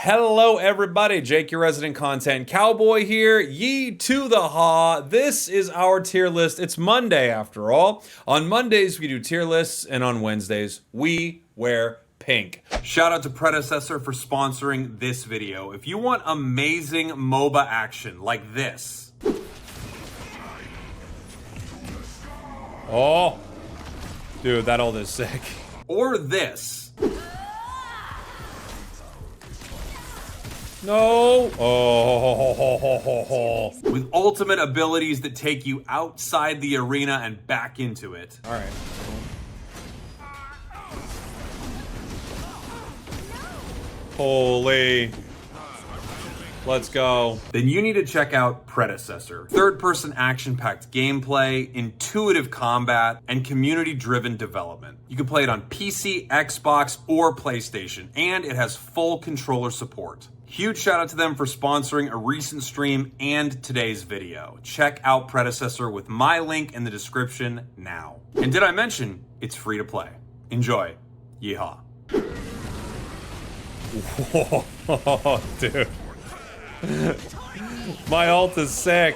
Hello everybody, Jake your resident content cowboy here, ye to the haw. This is our tier list. It's Monday after all. On Mondays we do tier lists and on Wednesdays we wear pink. Shout out to Predecessor for sponsoring this video. If you want amazing MOBA action like this. Oh, dude, that ult is sick. Or this. No. Oh. With ultimate abilities that take you outside the arena and back into it. All right. Holy. Let's go. Then you need to check out Predecessor. Third-person action-packed gameplay, intuitive combat, and community-driven development. You can play it on PC, Xbox, or PlayStation, and it has full controller support. Huge shout out to them for sponsoring a recent stream and today's video. Check out Predecessor with my link in the description now. And did I mention it's free to play? Enjoy. Yeehaw. Whoa, dude. My ult is sick.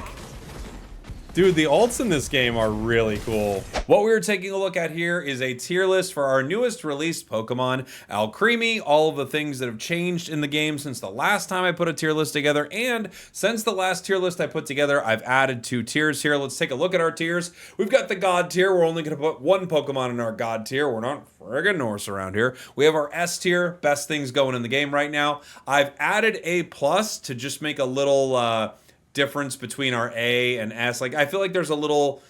Dude, the ults in this game are really cool. What we're taking a look at here is a tier list for our newest released Pokemon, Alcremie, all of the things that have changed in the game since the last time I put a tier list together, and since the last tier list I put together, I've added 2 tiers here. Let's take a look at our tiers. We've got the God tier. We're only gonna put 1 Pokemon in our God tier. We're not friggin' Norse around here. We have our S tier, best things going in the game right now. I've added A+ to just make a little, difference between our A and S. Like, I feel like there's a little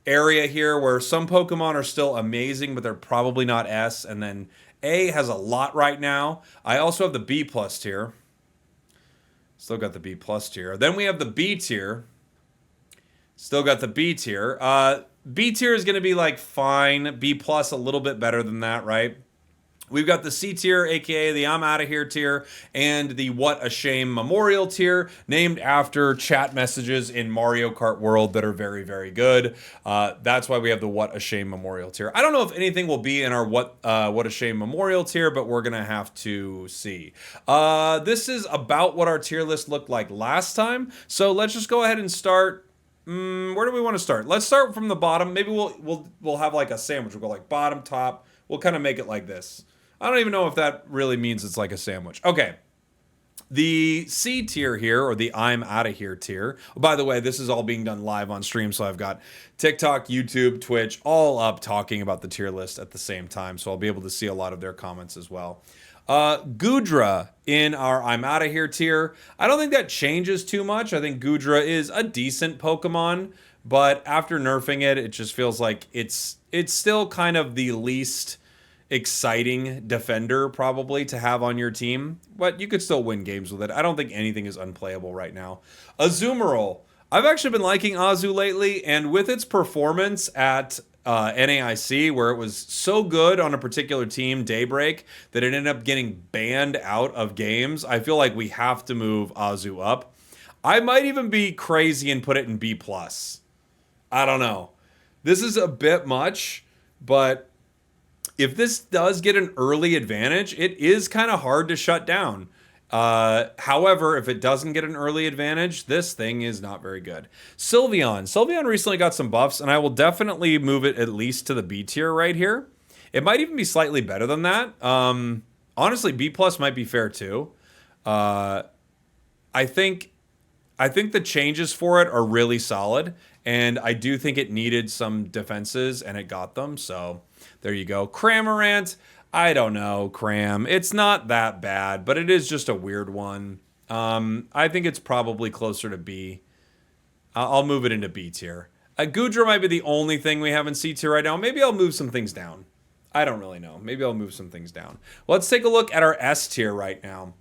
area here where some Pokemon are still amazing, but they're probably not S, and then A has a lot right now. I also have the B+ tier. Still got the B+ tier. Then we have the B tier. Still got the B tier. B tier is going to be like fine. B+ a little bit better than that, right? We've got the C tier, aka the I'm Outta Here tier, and the What a Shame Memorial tier, named after chat messages in Mario Kart World that are very, very good. That's why we have the What a Shame Memorial tier. I don't know if anything will be in our What a Shame Memorial tier, but we're gonna have to see. This is about what our tier list looked like last time, so let's just go ahead and start. Where do we want to start? Let's start from the bottom. Maybe we'll have like a sandwich. We'll go like bottom, top. We'll kind of make it like this. I don't even know if that really means it's like a sandwich. Okay. The C tier here, or the I'm Outta Here tier. By the way, this is all being done live on stream, so I've got TikTok, YouTube, Twitch, all up talking about the tier list at the same time, so I'll be able to see a lot of their comments as well. Goodra in our I'm Outta Here tier. I don't think that changes too much. I think Goodra is a decent Pokemon, but after nerfing it, it just feels like it's still kind of the least exciting defender probably to have on your team, but you could still win games with it. I don't think anything is unplayable right now. Azumarill. I've actually been liking Azu lately, and with its performance at NAIC, where it was so good on a particular team, Daybreak, that it ended up getting banned out of games, I feel like we have to move Azu up. I might even be crazy and put it in B+. I don't know. This is a bit much, but if this does get an early advantage, it is kind of hard to shut down. However, if it doesn't get an early advantage, this thing is not very good. Sylveon. Sylveon recently got some buffs, and I will definitely move it at least to the B tier right here. It might even be slightly better than that. Honestly, B+ might be fair too. I think the changes for it are really solid, and I do think it needed some defenses, and it got them, so there you go. Cramorant, I don't know, Cram. It's not that bad, but it is just a weird one. I think it's probably closer to B. I'll move it into B tier. Goodra might be the only thing we have in C tier right now. Maybe I'll move some things down. I don't really know. Maybe I'll move some things down. Let's take a look at our S tier right now.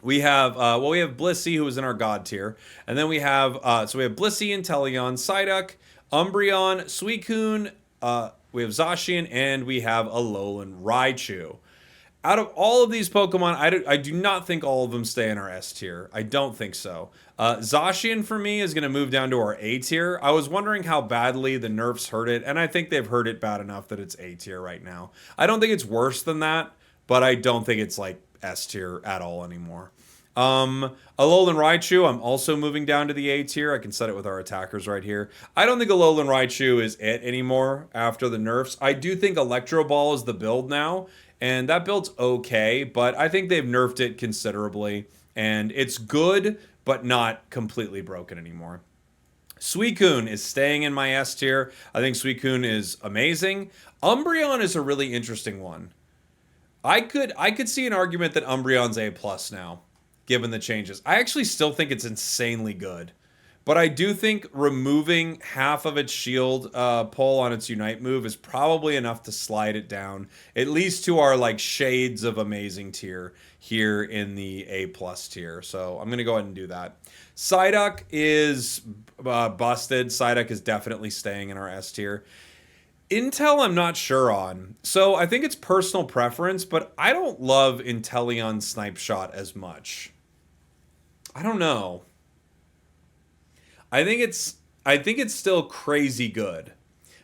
We have, we have Blissey, who is in our God tier. And then we have, so we have Blissey, Inteleon, Psyduck, Umbreon, Suicune, we have Zacian, and we have Alolan Raichu. Out of all of these Pokemon, I do not think all of them stay in our S tier. I don't think so. Zacian, for me, is going to move down to our A tier. I was wondering how badly the nerfs hurt it, and I think they've hurt it bad enough that it's A tier right now. I don't think it's worse than that, but I don't think it's, like, S tier at all anymore. Alolan Raichu, I'm also moving down to the A tier. I can set it with our attackers right here. I don't think Alolan Raichu is it anymore after the nerfs. I do think Electro Ball is the build now, and that build's okay, but I think they've nerfed it considerably, and it's good, but not completely broken anymore. Suicune is staying in my S tier. I think Suicune is amazing. Umbreon is a really interesting one. I could see an argument that Umbreon's A plus now, given the changes. I actually still think it's insanely good. But I do think removing half of its shield pull on its Unite move is probably enough to slide it down, at least to our like shades of amazing tier here in the A plus tier. So I'm going to go ahead and do that. Psyduck is busted. Psyduck is definitely staying in our S tier. Intel, I'm not sure on. So I think it's personal preference, but I don't love Inteleon Snipe Shot as much. I don't know. I think it's still crazy good,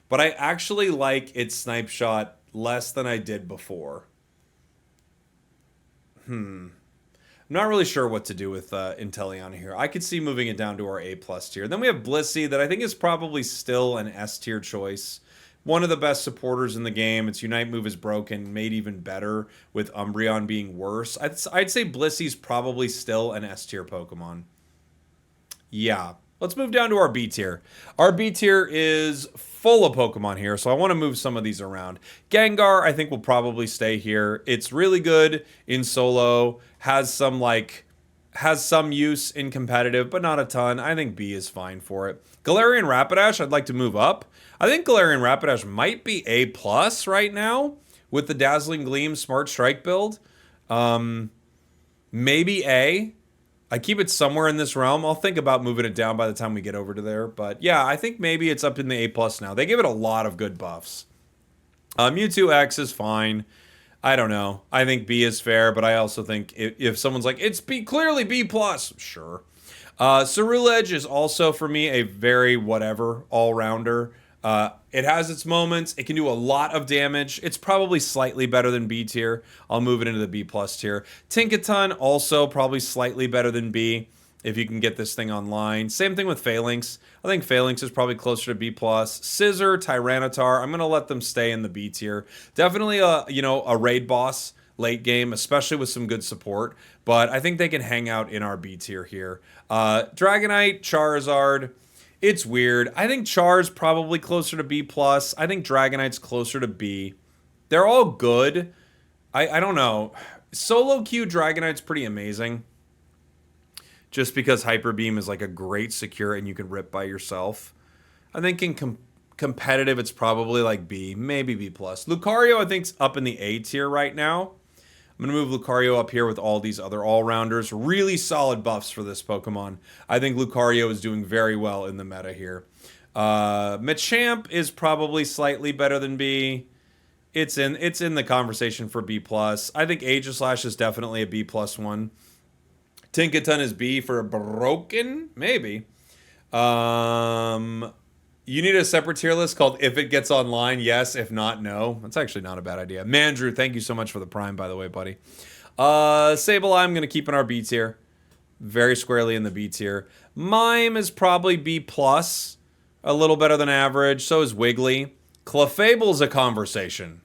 but I actually like its Snipe Shot less than I did before. I'm not really sure what to do with Inteleon here. I could see moving it down to our A plus tier. Then we have Blissey that I think is probably still an S tier choice. One of the best supporters in the game. Its Unite move is broken, made even better with Umbreon being worse. I'd say Blissey's probably still an S tier Pokemon. Yeah. Let's move down to our B tier. Our B tier is full of Pokemon here, so I want to move some of these around. Gengar, I think, will probably stay here. It's really good in solo, has some use in competitive, but not a ton. I think B is fine for it. Galarian Rapidash, I'd like to move up. I think Galarian Rapidash might be A plus right now with the Dazzling Gleam Smart Strike build. Maybe A. I keep it somewhere in this realm. I'll think about moving it down by the time we get over to there. But yeah, I think maybe it's up in the A plus now. They give it a lot of good buffs. Mewtwo X is fine. I don't know. I think B is fair, but I also think if someone's like, it's B, clearly B plus, sure. Ceruledge is also, for me, a very whatever all-rounder. It has its moments. It can do a lot of damage. It's probably slightly better than B tier. I'll move it into the B plus tier. Tinkaton also probably slightly better than B if you can get this thing online. Same thing with Phalanx. I think Phalanx is probably closer to B plus. Scizor, Tyranitar, I'm gonna let them stay in the B tier. Definitely a raid boss late game, especially with some good support. But I think they can hang out in our B tier here. Dragonite, Charizard. It's weird. I think Char's probably closer to B+. I think Dragonite's closer to B. They're all good. I don't know. Solo Q Dragonite's pretty amazing. Just because Hyper Beam is like a great secure and you can rip by yourself. I think in competitive it's probably like B, maybe B+. Lucario I think's up in the A tier right now. I'm going to move Lucario up here with all these other all-rounders. Really solid buffs for this Pokemon. I think Lucario is doing very well in the meta here. Machamp is probably slightly better than B. It's in the conversation for B+. I think Aegislash is definitely a B+ one. Tinkaton is B for broken? Maybe. You need a separate tier list called If It Gets Online, yes. If not, no. That's actually not a bad idea. Mandrew, thank you so much for the Prime, by the way, buddy. Sableye, I'm going to keep in our B tier. Very squarely in the B tier. Mime is probably B+. A little better than average. So is Wiggly. Clefable's a conversation.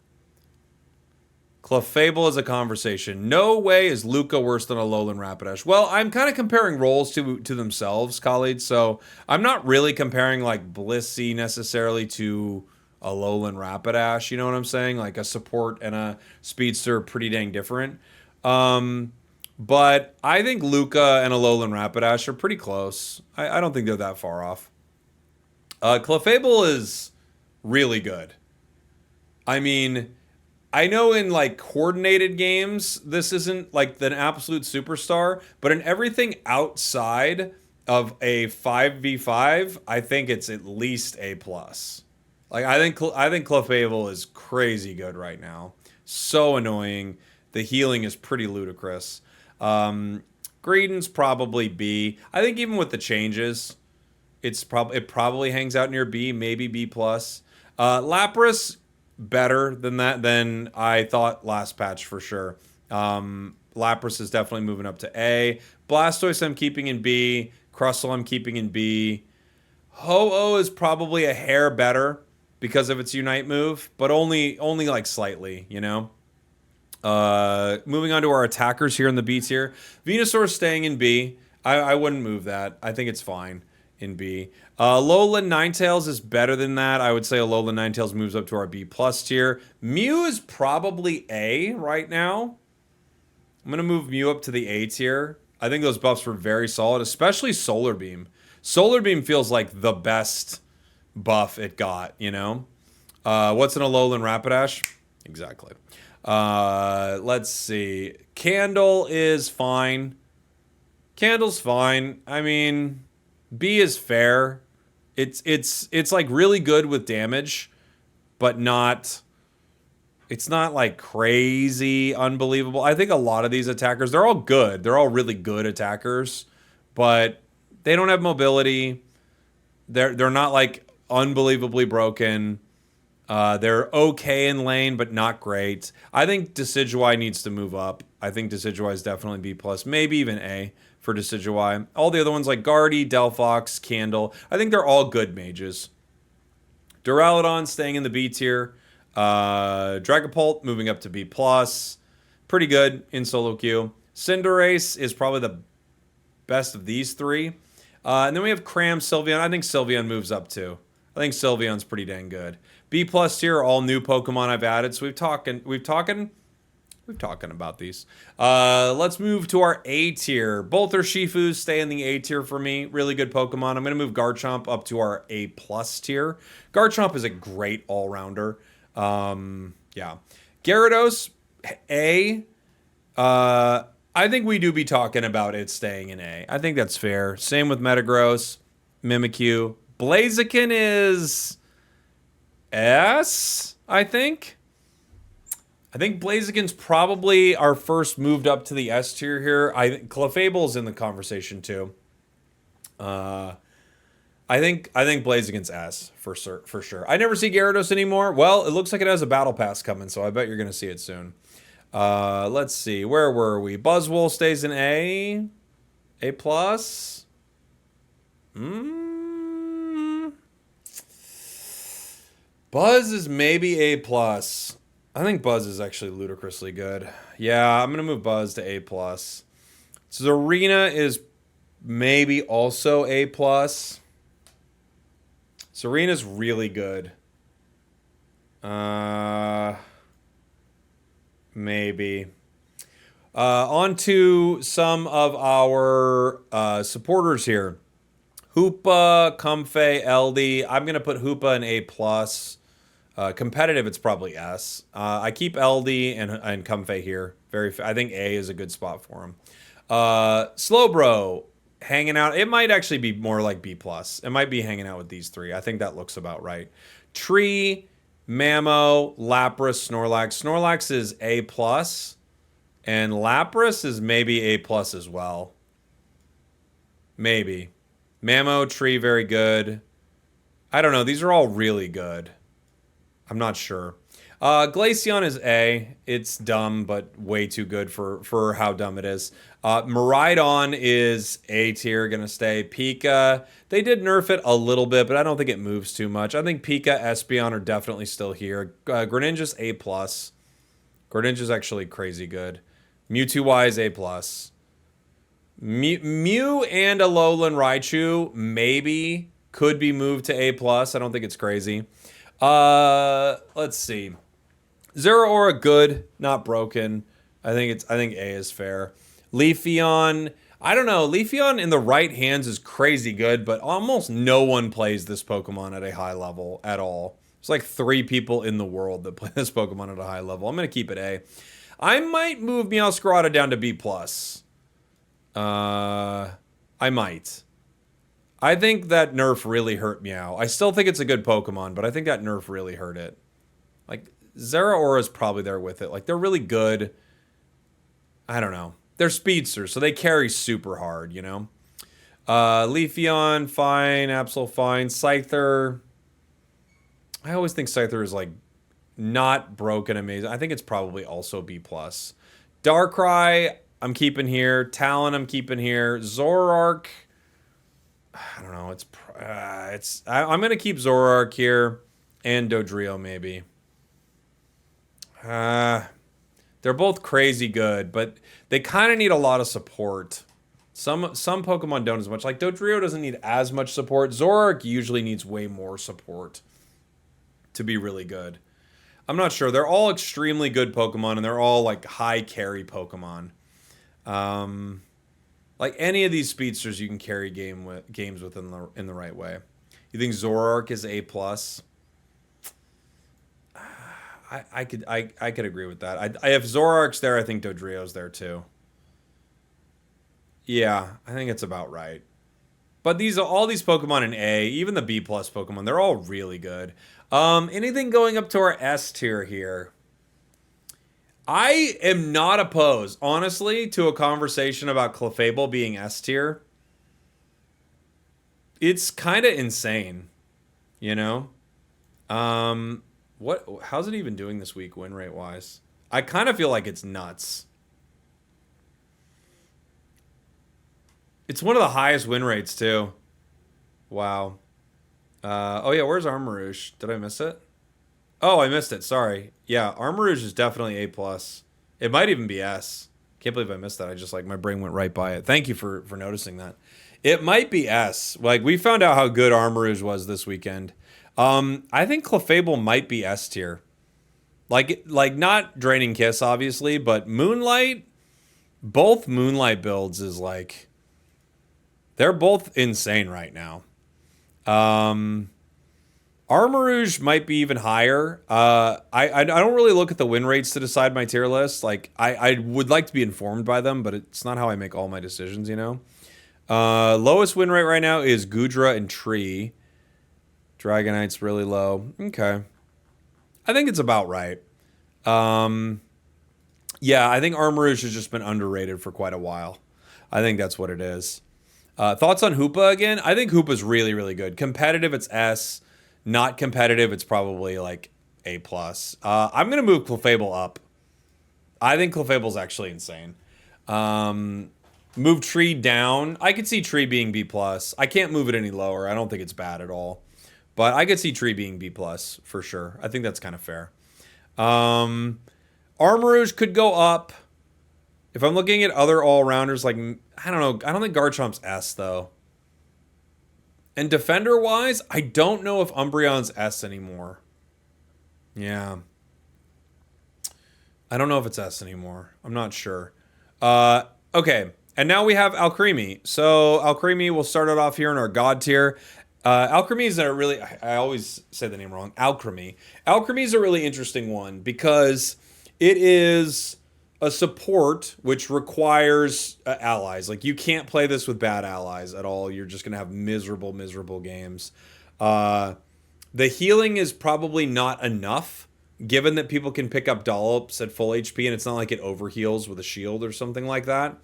Clefable is a conversation. No way is Luca worse than Alolan Rapidash. Well, I'm kind of comparing roles to themselves, colleagues. So I'm not really comparing like Blissey necessarily to Alolan Rapidash. You know what I'm saying? Like a support and a speedster are pretty dang different. But I think Luca and Alolan Rapidash are pretty close. I don't think they're that far off. Clefable is really good. I mean, I know in like coordinated games, this isn't like an absolute superstar, but in everything outside of a 5v5, I think it's at least A+. Like I think Clefable is crazy good right now. So annoying. The healing is pretty ludicrous. Greedent's probably B. I think even with the changes, it probably hangs out near B, maybe B+. Lapras better than I thought last patch for sure. Lapras is definitely moving up to A. Blastoise I'm keeping in B. Crustle I'm keeping in B. Ho-Oh is probably a hair better because of its Unite move, but only like slightly, you know? Moving on to our attackers here in the B tier. Venusaur staying in B. I wouldn't move that. I think it's fine in B. Alolan Ninetales is better than that. I would say Alolan Ninetales moves up to our B plus tier. Mew is probably A right now. I'm going to move Mew up to the A tier. I think those buffs were very solid, especially Solar Beam. Solar Beam feels like the best buff it got, you know? What's an Alolan Rapidash? Exactly. Let's see. Candle is fine. Candle's fine. I mean, B is fair. It's like really good with damage, but not... It's not like crazy unbelievable. I think a lot of these attackers, they're all good. They're all really good attackers, but they don't have mobility. They're not like unbelievably broken. They're okay in lane, but not great. I think Decidueye needs to move up. I think Decidueye is definitely B+, maybe even A for Decidueye. All the other ones like Guardy, Delphox, Candle, I think they're all good mages. Duraludon staying in the B tier. Dragapult moving up to B+. Pretty good in solo queue. Cinderace is probably the best of these three. And then we have Cram, Sylveon. I think Sylveon moves up too. I think Sylveon's pretty dang good. B+ tier are all new Pokemon I've added, so we've talking about these. Let's move to our A tier. Both are Shifus stay in the A tier for me. Really good Pokemon. I'm going to move Garchomp up to our A+ tier. Garchomp is a great all-rounder. Yeah. Gyarados, A. I think we do be talking about it staying in A. I think that's fair. Same with Metagross, Mimikyu. Blaziken is S, I think. I think Blaziken's probably our first moved up to the S tier here. Clefable's in the conversation too. I think Blaziken's S for sure. I never see Gyarados anymore. Well, it looks like it has a battle pass coming, so I bet you're gonna see it soon. Let's see. Where were we? Buzzwole stays in A. A+. Buzz is maybe A+. I think Buzz is actually ludicrously good. Yeah, I'm gonna move Buzz to A+. Zarina is maybe also A+. Serena's really good. Maybe. On to some of our supporters here. Hoopa, Comfey, LD. I'm going to put Hoopa in A+. Competitive, it's probably S. I keep LD and Comfey here. I think A is a good spot for him. Slowbro, hanging out. It might actually be more like B+. It might be hanging out with these three. I think that looks about right. Tree, Mamo, Lapras, Snorlax. Snorlax is A+. And Lapras is maybe A+ as well. Maybe. Mamo, Tree, very good. I don't know. These are all really good. I'm not sure. Glaceon is A. It's dumb, but way too good for how dumb it is. Miraidon is A tier, gonna stay. Pika, they did nerf it a little bit, but I don't think it moves too much. I think Pika, Espeon are definitely still here. Greninja's A+. Greninja's actually crazy good. Mewtwo is A+. Mew and Alolan Raichu maybe could be moved to A+. I don't think it's crazy. Let's see. Zeraora, good, not broken. I think A is fair. Leafeon, I don't know. Leafeon in the right hands is crazy good, but almost no one plays this Pokemon at a high level at all. There's like 3 people in the world that play this Pokemon at a high level. I'm gonna keep it A. I might move Meowscarada down to B+. I might. I think that nerf really hurt Meow. I still think it's a good Pokemon, but I think that nerf really hurt it. Like, Zeraora is probably there with it. Like, they're really good. I don't know. They're speedsters, so they carry super hard, you know? Leafeon, fine. Absol, fine. Scyther. I always think Scyther is, like, not broken amazing. I think it's probably also B+. Darkrai, I'm keeping here. Talon, I'm keeping here. Zoroark, I don't know. I'm gonna keep Zoroark here, and Dodrio maybe. They're both crazy good, but they kind of need a lot of support. Some Pokemon don't as much. Like Dodrio doesn't need as much support. Zoroark usually needs way more support to be really good. I'm not sure. They're all extremely good Pokemon, and they're all like high carry Pokemon. Like any of these speedsters, you can carry games with in the right way. You think Zoroark is A plus? I could agree with that. If Zoroark's there, I think Dodrio's there too. Yeah, I think it's about right. But all these Pokemon in A, even the B plus Pokemon, they're all really good. Anything going up to our S tier here? I am not opposed, honestly, to a conversation about Clefable being S tier. It's kind of insane, you know? How's it even doing this week win rate wise? I kind of feel like it's nuts. It's one of the highest win rates too. Wow. Oh yeah, where's Armarouge? Did I miss it? Oh, I missed it. Sorry. Yeah, Armarouge is definitely A plus. It might even be S. Can't believe I missed that. I just like my brain went right by it. Thank you for noticing that. It might be S. Like we found out how good Armarouge was this weekend. I think Clefable might be S tier. Like not Draining Kiss obviously, but Moonlight, both Moonlight builds is like they're both insane right now. Armarouge might be even higher. I don't really look at the win rates to decide my tier list. Like I would like to be informed by them, but it's not how I make all my decisions, you know. Lowest win rate right now is Goodra and Tree. Dragonite's really low. Okay. I think it's about right. Yeah, I think Armarouge has just been underrated for quite a while. I think that's what it is. Thoughts on Hoopa again? I think Hoopa's really, really good. Competitive, it's S. Not competitive, it's probably like A+. I'm going to move Clefable up. I think Clefable's actually insane. Move Tree down. I could see Tree being B+. I can't move it any lower. I don't think it's bad at all. But I could see Tree being B+, for sure. I think that's kind of fair. Armarouge could go up. If I'm looking at other all-rounders, like, I don't know. I don't think Garchomp's S, though. And defender-wise, I don't know if Umbreon's S anymore. Yeah. I don't know if it's S anymore. I'm not sure. Okay. And now we have Alcremie. So Alcremie, we'll start it off here in our God tier. Alcremie is a really, I always say the name wrong, Alcremie. Alcremie is a really interesting one because it is a support which requires allies. Like you can't play this with bad allies at all. You're just going to have miserable, miserable games. The healing is probably not enough given that people can pick up Dollops at full HP and it's not like it overheals with a shield or something like that.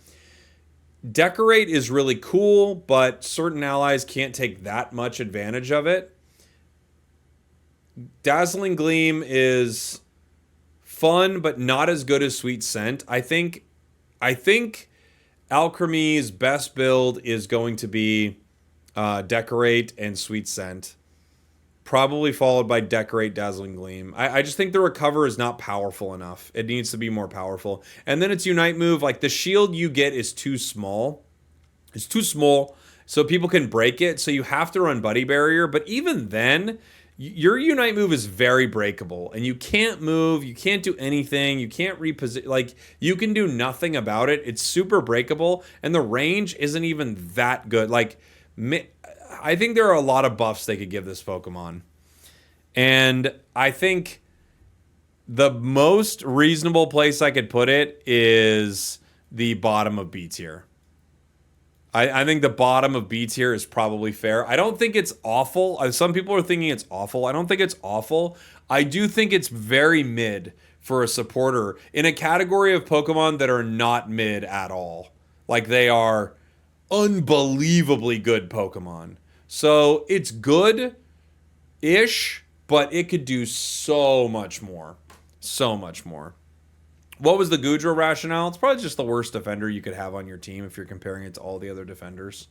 Decorate is really cool, but certain allies can't take that much advantage of it. Dazzling Gleam is fun, but not as good as Sweet Scent. I think Alcremie's best build is going to be Decorate and Sweet Scent. Probably followed by Decorate, Dazzling Gleam. I just think the Recover is not powerful enough. It needs to be more powerful. And then its Unite move, like the shield you get is too small. It's too small so people can break it. So you have to run Buddy Barrier. But even then, your Unite move is very breakable. And you can't move. You can't do anything. You can't reposition. Like, you can do nothing about it. It's super breakable. And the range isn't even that good. Like, I think there are a lot of buffs they could give this Pokemon. And I think the most reasonable place I could put it is the bottom of B tier. I think the bottom of B tier is probably fair. I don't think it's awful. Some people are thinking it's awful. I don't think it's awful. I do think it's very mid for a supporter in a category of Pokemon that are not mid at all. Like, they are unbelievably good Pokemon. So it's good-ish, but it could do so much more. So much more. What was the Gudra rationale? It's probably just the worst defender you could have on your team if you're comparing it to all the other defenders.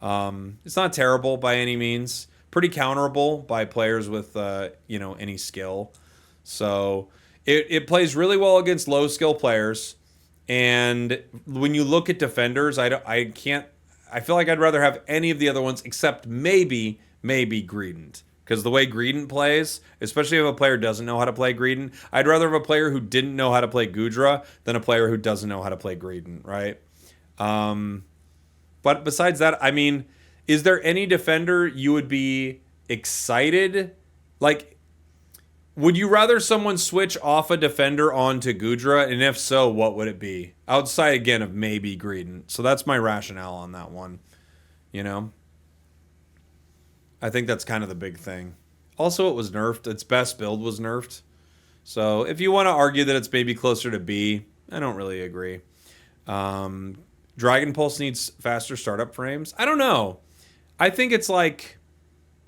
It's not terrible by any means. Pretty counterable by players with any skill. So it plays really well against low skill players. And when you look at defenders, I can't. I feel like I'd rather have any of the other ones except maybe Greedent. Because the way Greedent plays, especially if a player doesn't know how to play Greedent, I'd rather have a player who didn't know how to play Gudra than a player who doesn't know how to play Greedent, right? But besides that, I mean, is there any defender you would be excited? Like, would you rather someone switch off a defender onto Gudra? And if so, what would it be? Outside, again, of maybe Greedent. So that's my rationale on that one. You know? I think that's kind of the big thing. Also, it was nerfed. Its best build was nerfed. So if you want to argue that it's maybe closer to B, I don't really agree. Dragon Pulse needs faster startup frames. I don't know. I think it's like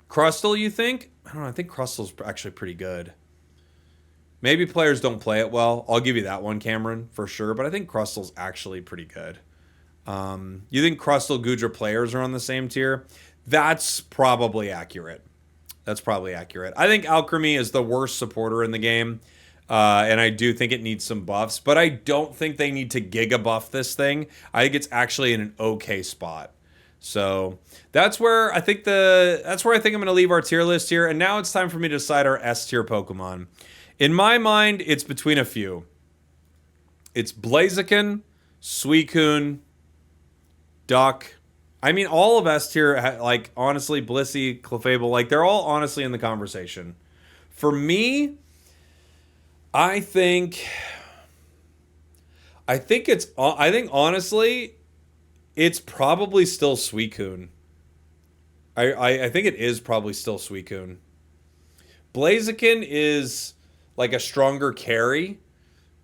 Crustle, you think? I don't know. I think Crustle's actually pretty good. Maybe players don't play it well. I'll give you that one, Cameron, for sure. But I think Crustle's actually pretty good. You think Crustle Gudra players are on the same tier? That's probably accurate. That's probably accurate. I think Alcremie is the worst supporter in the game. And I do think it needs some buffs. But I don't think they need to giga buff this thing. I think it's actually in an okay spot. So that's where I think I'm going to leave our tier list here. And now it's time for me to decide our S tier Pokemon. In my mind, it's between a few. It's Blaziken, Suicune, Duck. I mean, all of S tier, like, honestly, Blissey, Clefable, like, they're all honestly in the conversation. For me, I think honestly, it's probably still Suicune. I think it is probably still Suicune. Blaziken is like a stronger carry,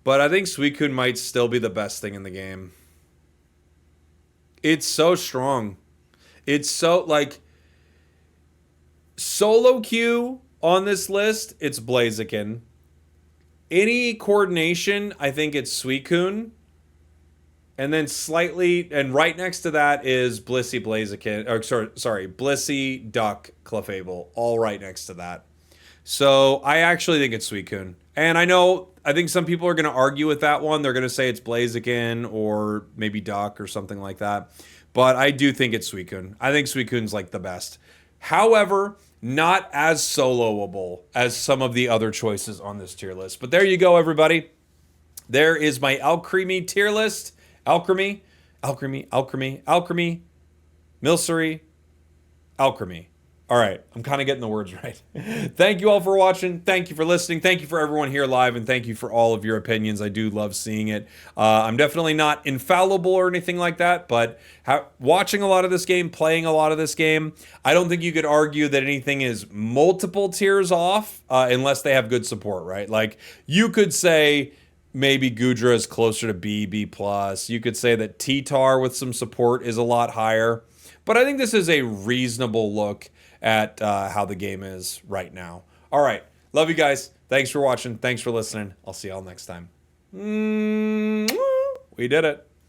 but I think Suicune might still be the best thing in the game. It's so strong. It's so, like, solo queue on this list, it's Blaziken. Any coordination, I think it's Suicune. And then and right next to that is Blissey Blaziken, or Blissey Duck Clefable, all right next to that. So I actually think it's Suicune. And I think some people are going to argue with that one. They're going to say it's Blaziken or maybe Duck or something like that. But I do think it's Suicune. I think Suicune's like the best. However, not as soloable as some of the other choices on this tier list. But there you go, everybody. There is my Alcremie tier list. Alcremie, Milcery, Alcremie. All right, I'm kind of getting the words right. Thank you all for watching. Thank you for listening. Thank you for everyone here live, and thank you for all of your opinions. I do love seeing it. I'm definitely not infallible or anything like that, but watching a lot of this game, playing a lot of this game, I don't think you could argue that anything is multiple tiers off unless they have good support, right? Like, you could say maybe Gudra is closer to B+. You could say that T-Tar with some support is a lot higher. But I think this is a reasonable look at how the game is right now. All right. Love you guys. Thanks for watching. Thanks for listening. I'll see y'all next time. We did it.